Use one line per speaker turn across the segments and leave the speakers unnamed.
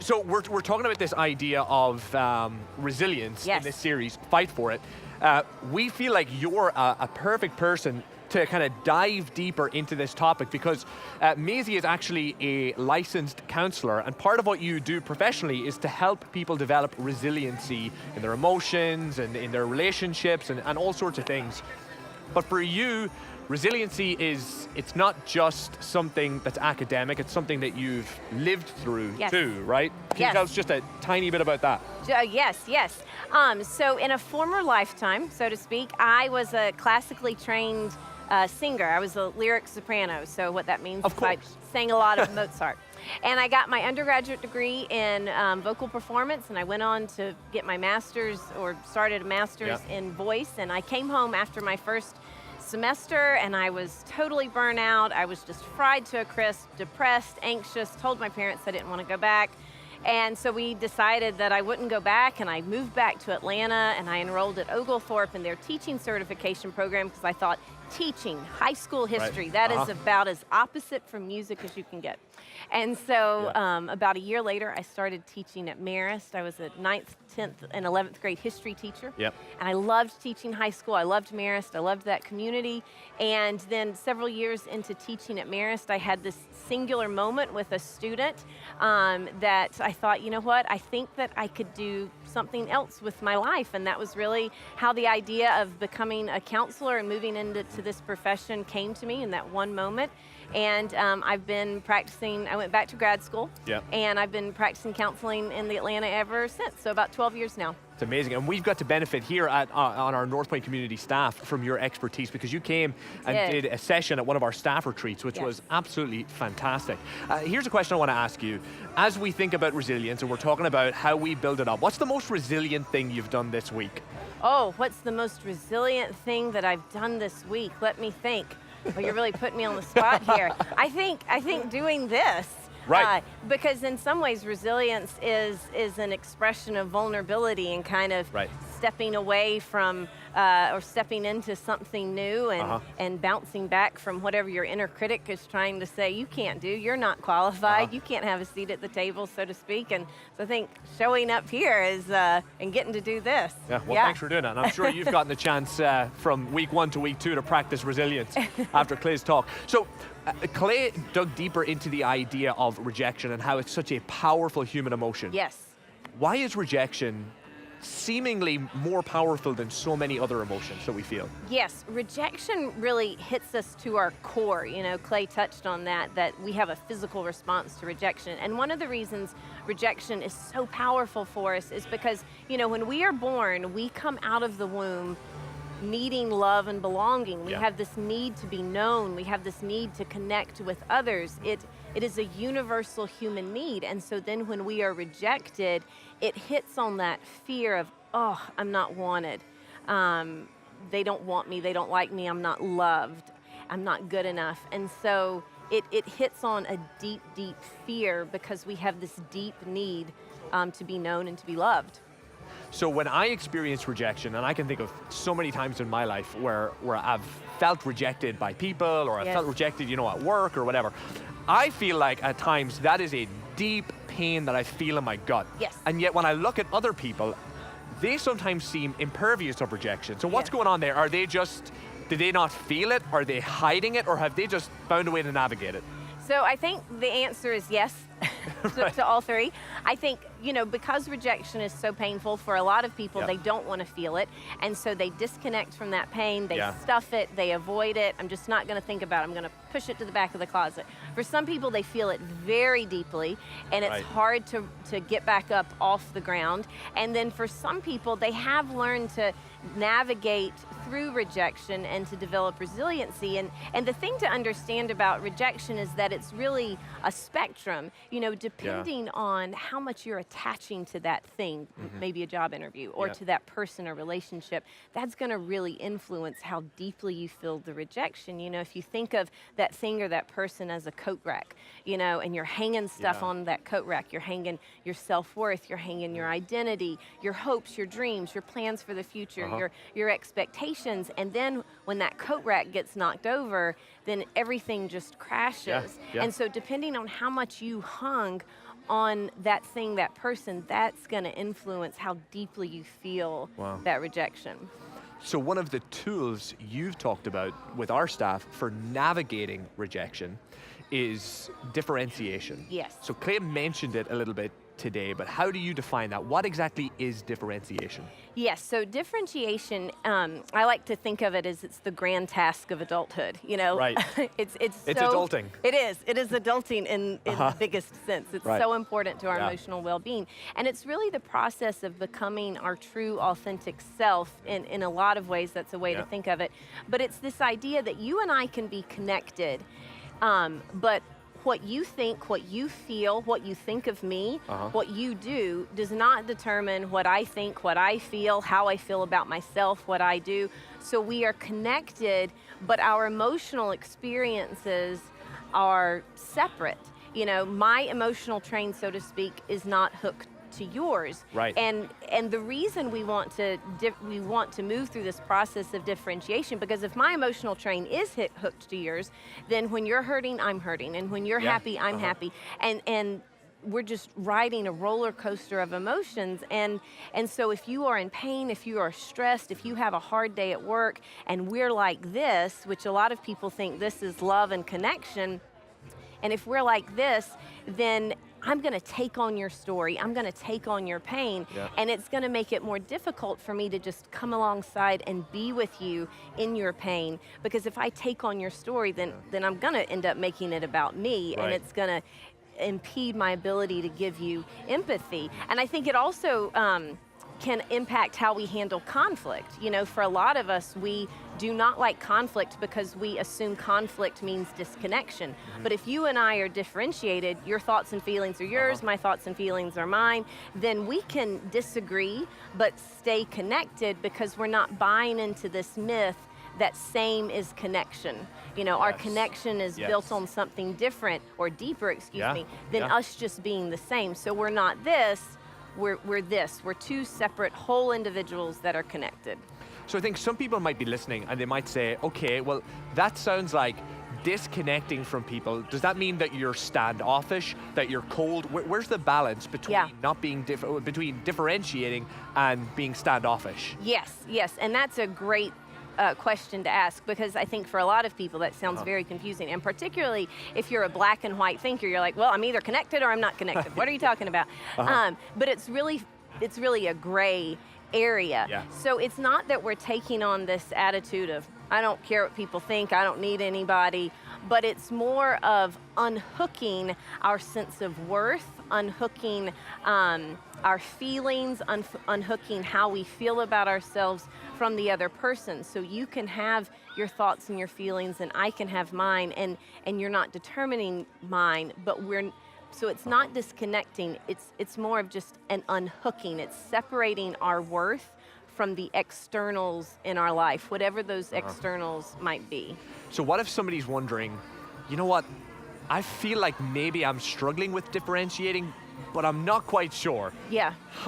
So we're talking about this idea of resilience in this series, Fight For It. We feel like you're a perfect person to kind of dive deeper into this topic because Mazi is actually a licensed counselor, and part of what you do professionally is to help people develop resiliency in their emotions and in their relationships and all sorts of things. But for you, resiliency it's not just something that's academic, it's something that you've lived through too, right? Can you tell us just a tiny bit about that?
Yes. So in a former lifetime, so to speak, I was a classically trained singer. I was a lyric soprano, so what that means is I sang a lot of Mozart. And I got my undergraduate degree in vocal performance, and I went on to get my master's, or started a master's in voice, and I came home after my first semester and I was totally burnt out. I was just fried to a crisp, depressed, anxious, told my parents I didn't want to go back. And so we decided that I wouldn't go back, and I moved back to Atlanta, and I enrolled at Oglethorpe in their teaching certification program because I thought teaching, high school history, that is about as opposite from music as you can get. And so about a year later, I started teaching at Marist. I was a 9th, 10th, and 11th grade history teacher. And I loved teaching high school. I loved Marist. I loved that community. And then several years into teaching at Marist, I had this singular moment with a student that I thought, you know what, I think that I could do something else with my life. And that was really how the idea of becoming a counselor and moving into this profession came to me in that one moment. And I've been practicing, I went back to grad school, and I've been practicing counseling in the Atlanta ever since, so about 12 years now.
It's amazing, and we've got to benefit here on our North Point community staff from your expertise, because you came and did a session at one of our staff retreats, which was absolutely fantastic. Here's a question I want to ask you. As we think about resilience, and we're talking about how we build it up, what's the most resilient thing you've done this week?
Oh, what's the most resilient thing that I've done this week? Let me think. Well, you're really putting me on the spot here. I think doing this. Because in some ways, resilience is an expression of vulnerability and kind of stepping away from or stepping into something new and bouncing back from whatever your inner critic is trying to say you can't do. You're not qualified. You can't have a seat at the table, so to speak. And so I think showing up here is and getting to do this.
Thanks for doing that. And I'm sure you've gotten the chance from week 1 to week 2 to practice resilience after Clay's talk. So Clay dug deeper into the idea of rejection and how it's such a powerful human emotion. Why is rejection seemingly more powerful than so many other emotions that we feel?
Yes, rejection really hits us to our core. You know, Clay touched on that we have a physical response to rejection. And one of the reasons rejection is so powerful for us is because, you know, when we are born, we come out of the womb needing love and belonging. We have this need to be known. We have this need to connect with others. It is a universal human need. And so then when we are rejected, it hits on that fear of, oh, I'm not wanted. They don't want me. They don't like me. I'm not loved. I'm not good enough. And so it hits on a deep, deep fear because we have this deep need to be known and to be loved.
So when I experience rejection, and I can think of so many times in my life where I've felt rejected by people, or I felt rejected, you know, at work or whatever, I feel like at times that is a deep pain that I feel in my gut. And yet when I look at other people, they sometimes seem impervious of rejection. So what's going on there? Are they just, did they not feel it? Are they hiding it? Or have they just found a way to navigate it?
So I think the answer is yes to all three. I think, you know, because rejection is so painful for a lot of people, they don't want to feel it. And so they disconnect from that pain, they stuff it, they avoid it. I'm just not going to think about it. I'm going to push it to the back of the closet. For some people, they feel it very deeply, and it's hard to get back up off the ground. And then for some people, they have learned to navigate through rejection and to develop resiliency. And the thing to understand about rejection is that it's really a spectrum, you know, depending on how much you're attaching to that thing, maybe a job interview, or to that person or relationship, that's going to really influence how deeply you feel the rejection. You know, if you think of that thing or that person as a coat rack, you know, and you're hanging stuff on that coat rack, you're hanging your self-worth, you're hanging your identity, your hopes, your dreams, your plans for the future, your expectations. And then when that coat rack gets knocked over, then everything just crashes. And so depending on how much you hung on that thing, that person, that's going to influence how deeply you feel that rejection.
So one of the tools you've talked about with our staff for navigating rejection is differentiation.
Yes.
So Clay mentioned it a little bit today, but how do you define that? What exactly is differentiation?
Yes, so differentiation, I like to think of it as it's the grand task of adulthood, you know?
Right.
It's
adulting.
It is adulting in the biggest sense. It's so important to our emotional well-being. And it's really the process of becoming our true, authentic self. In a lot of ways, that's a way to think of it. But it's this idea that you and I can be connected, but what you think, what you feel, what you think of me, what you do does not determine what I think, what I feel, how I feel about myself, what I do. So we are connected, but our emotional experiences are separate. You know, my emotional train, so to speak, is not hooked to yours.
Right.
And the reason we want to move through this process of differentiation, because if my emotional train is hooked to yours, then when you're hurting, I'm hurting, and when you're happy, I'm happy, and we're just riding a roller coaster of emotions. And so if you are in pain, if you are stressed, if you have a hard day at work, and we're like this, which a lot of people think this is love and connection, and if we're like this, then I'm going to take on your story, I'm going to take on your pain, and it's going to make it more difficult for me to just come alongside and be with you in your pain, because if I take on your story, then I'm going to end up making it about me, and it's going to impede my ability to give you empathy. And I think it also can impact how we handle conflict. You know, for a lot of us, we do not like conflict because we assume conflict means disconnection. But if you and I are differentiated, your thoughts and feelings are yours, my thoughts and feelings are mine, then we can disagree but stay connected because we're not buying into this myth that same is connection. You know, our connection is built on something different or deeper, excuse me, than us just being the same. So we're not this, we're this. We're two separate whole individuals that are connected.
So I think some people might be listening and they might say, okay, well, that sounds like disconnecting from people. Does that mean that you're standoffish, that you're cold? Where's the balance between not being between differentiating and being standoffish?
Yes, and that's a great question to ask, because I think for a lot of people that sounds very confusing, and particularly if you're a black and white thinker, you're like, well, I'm either connected or I'm not connected. What are you talking about? But it's really a gray area. So it's not that we're taking on this attitude of, I don't care what people think, I don't need anybody, but it's more of unhooking our sense of worth, unhooking our feelings, unhooking how we feel about ourselves from the other person. So you can have your thoughts and your feelings and I can have mine, and you're not determining mine, but so it's not disconnecting, it's more of just an unhooking. It's separating our worth from the externals in our life, whatever those externals might be.
So what if somebody's wondering, you know what, I feel like maybe I'm struggling with differentiating, but I'm not quite sure.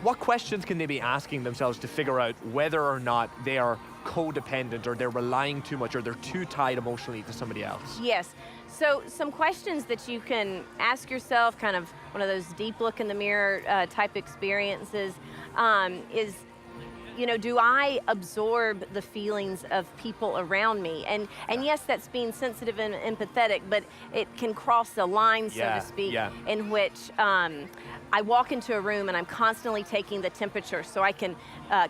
What questions can they be asking themselves to figure out whether or not they are codependent, or they're relying too much, or they're too tied emotionally to somebody else?
Yes. So some questions that you can ask yourself, kind of one of those deep look in the mirror type experiences, is, you know, do I absorb the feelings of people around me? And yes, that's being sensitive and empathetic, but it can cross a line, so to speak, in which I walk into a room and I'm constantly taking the temperature so I can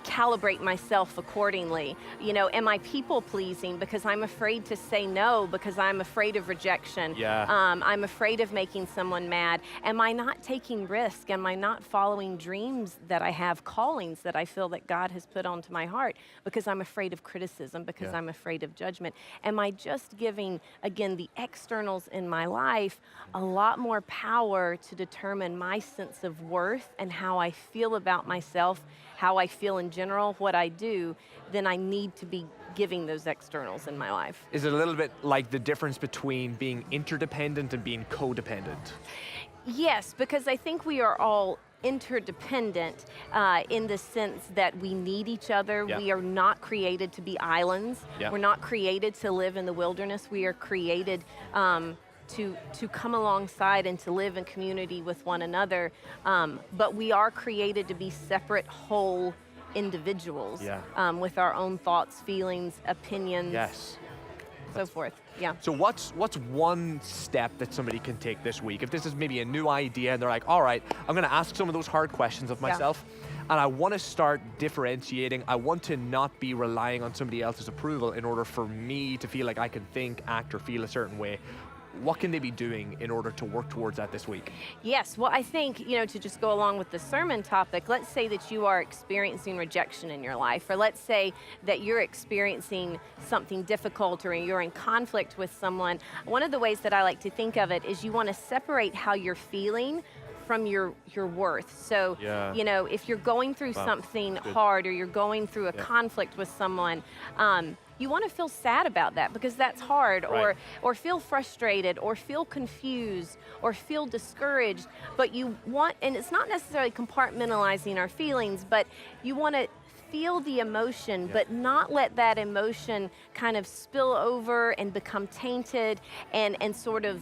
calibrate myself accordingly. You know, am I people pleasing because I'm afraid to say no, because I'm afraid of rejection? I'm afraid of making someone mad. Am I not taking risk? Am I not following dreams that I have, callings that I feel that God has put onto my heart, because I'm afraid of criticism, because I'm afraid of judgment? Am I just giving, again, the externals in my life a lot more power to determine my sense of worth and how I feel about myself, how I feel in general, what I do, then I need to be giving those externals in my life.
Is it a little bit like the difference between being interdependent and being codependent?
Yes, because I think we are all interdependent in the sense that we need each other.
Yeah.
We are not created to be islands.
Yeah.
We're not created to live in the wilderness. We are created to come alongside and to live in community with one another. But we are created to be separate, whole individuals with our own thoughts, feelings, opinions.
Yes.
So forth, yeah.
So what's one step that somebody can take this week? If this is maybe a new idea and they're like, all right, I'm gonna ask some of those hard questions of myself, and I wanna start differentiating. I want to not be relying on somebody else's approval in order for me to feel like I can think, act, or feel a certain way. What can they be doing in order to work towards that this week?
Yes, well, I think, to just go along with the sermon topic, let's say that you are experiencing rejection in your life, or let's say that you're experiencing something difficult or you're in conflict with someone. One of the ways that I like to think of it is you want to separate how you're feeling from your worth. So, if you're going through something hard or you're going through a conflict with someone, you want to feel sad about that because that's hard, or feel frustrated, or feel confused, or feel discouraged. But you want, and it's not necessarily compartmentalizing our feelings, but you want to feel the emotion, but not let that emotion kind of spill over and become tainted and sort of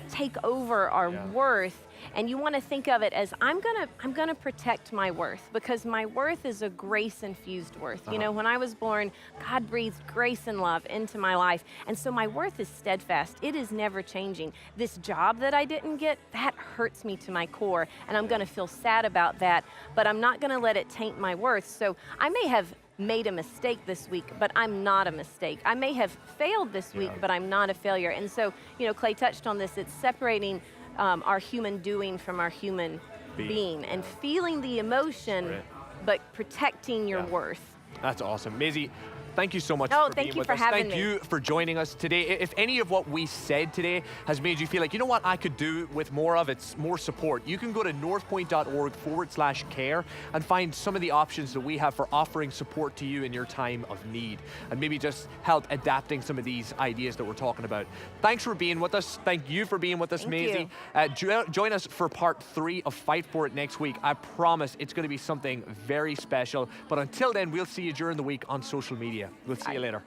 take over our worth. And you want to think of it as I'm gonna protect my worth, because my worth is a grace-infused worth. When I was born, God breathed grace and love into my life, and so my worth is steadfast. It is never changing. This job that I didn't get, that hurts me to my core, and I'm gonna feel sad about that, but I'm not gonna let it taint my worth. So I may have made a mistake this week, but I'm not a mistake. I may have failed this week, but I'm not a failure. And so, Clay touched on this, it's separating our human doing from our human being and feeling the emotion, but protecting your worth.
That's awesome. Mazi, thank you so much
for
being with us.
Thank
you for joining us today. If any of what we said today has made you feel like, you know what, I could do with more of, it's more support, you can go to northpoint.org/care and find some of the options that we have for offering support to you in your time of need, and maybe just help adapting some of these ideas that we're talking about. Thanks for being with us. Thank you for being with us, Mazi. Join us for part 3 of Fight For It next week. I promise it's going to be something very special. But until then, we'll see you during the week on social media. We'll see you later.